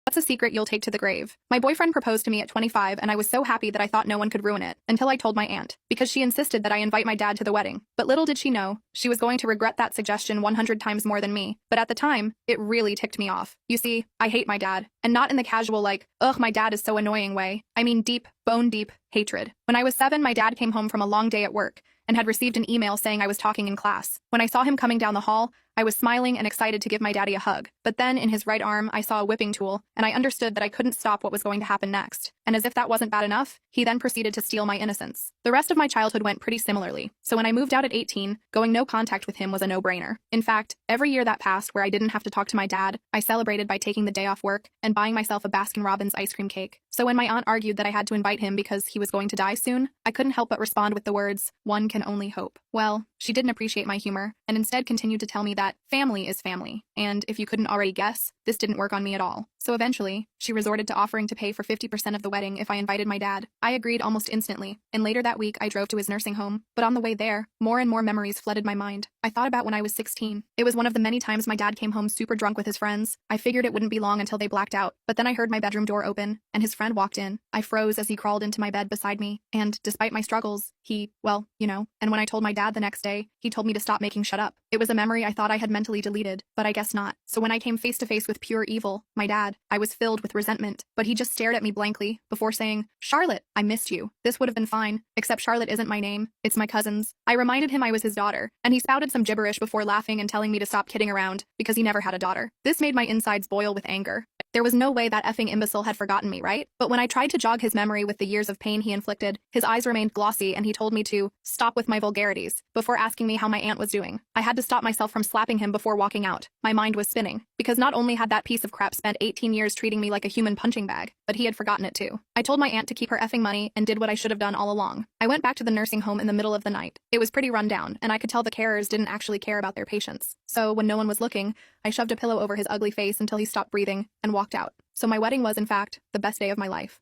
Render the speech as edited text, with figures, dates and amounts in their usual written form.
That's a secret you'll take to the grave. My boyfriend proposed to me at 25, and I was so happy that I thought no one could ruin it, until I told my aunt, because she insisted that I invite my dad to the wedding. But little did she know, she was going to regret that suggestion 100 times more than me. But at the time, it really ticked me off. You see, I hate my dad, and not in the casual like, ugh, my dad is so annoying way. I mean deep, bone deep hatred. When I was 7, my dad came home from a long day at work and had received an email saying I was talking in class. When I saw him coming down the hall, I was smiling and excited to give my daddy a hug. But then, in his right arm, I saw a whipping tool, and I understood that I couldn't stop what was going to happen next. And as if that wasn't bad enough, he then proceeded to steal my innocence. The rest of my childhood went pretty similarly, so when I moved out at 18, going no contact with him was a no-brainer. In fact, every year that passed where I didn't have to talk to my dad, I celebrated by taking the day off work and buying myself a Baskin-Robbins ice cream cake. So when my aunt argued that I had to invite him because he was going to die soon, I couldn't help but respond with the words, "One can only hope." Well, she didn't appreciate my humor, and instead continued to tell me that family is family, and if you couldn't already guess, this didn't work on me at all. So eventually, she resorted to offering to pay for 50% of the wedding if I invited my dad. I agreed almost instantly, and later that week I drove to his nursing home. But on the way there, more and more memories flooded my mind. I thought about when I was 16. It was one of the many times my dad came home super drunk with his friends. I figured it wouldn't be long until they blacked out, but then I heard my bedroom door open, and his friend walked in. I froze as he crawled into my bed beside me, and despite my struggles, well, and when I told my dad the next day, he told me to stop making shut up. It was a memory I thought I had mentally deleted, but I guess not. So when I came face to face with pure evil, my dad, I was filled with resentment, but he just stared at me blankly before saying, "Charlotte, I missed you. This would have been fine, except Charlotte isn't my name, it's my cousin's." I reminded him I was his daughter, and he spouted some gibberish before laughing and telling me to stop kidding around, because he never had a daughter. This made my insides boil with anger. There was no way that effing imbecile had forgotten me, right? But when I tried to jog his memory with the years of pain he inflicted, his eyes remained glossy and he told me to stop with my vulgarities before asking me how my aunt was doing. I had to stop myself from slapping him before walking out. My mind was spinning, because not only had that piece of crap spent 18 years treating me like a human punching bag, but he had forgotten it too. I told my aunt to keep her effing money and did what I should have done all along. I went back to the nursing home in the middle of the night. It was pretty run down, and I could tell the carers didn't actually care about their patients. So when no one was looking, I shoved a pillow over his ugly face until he stopped breathing and walked out. So my wedding was, in fact, the best day of my life.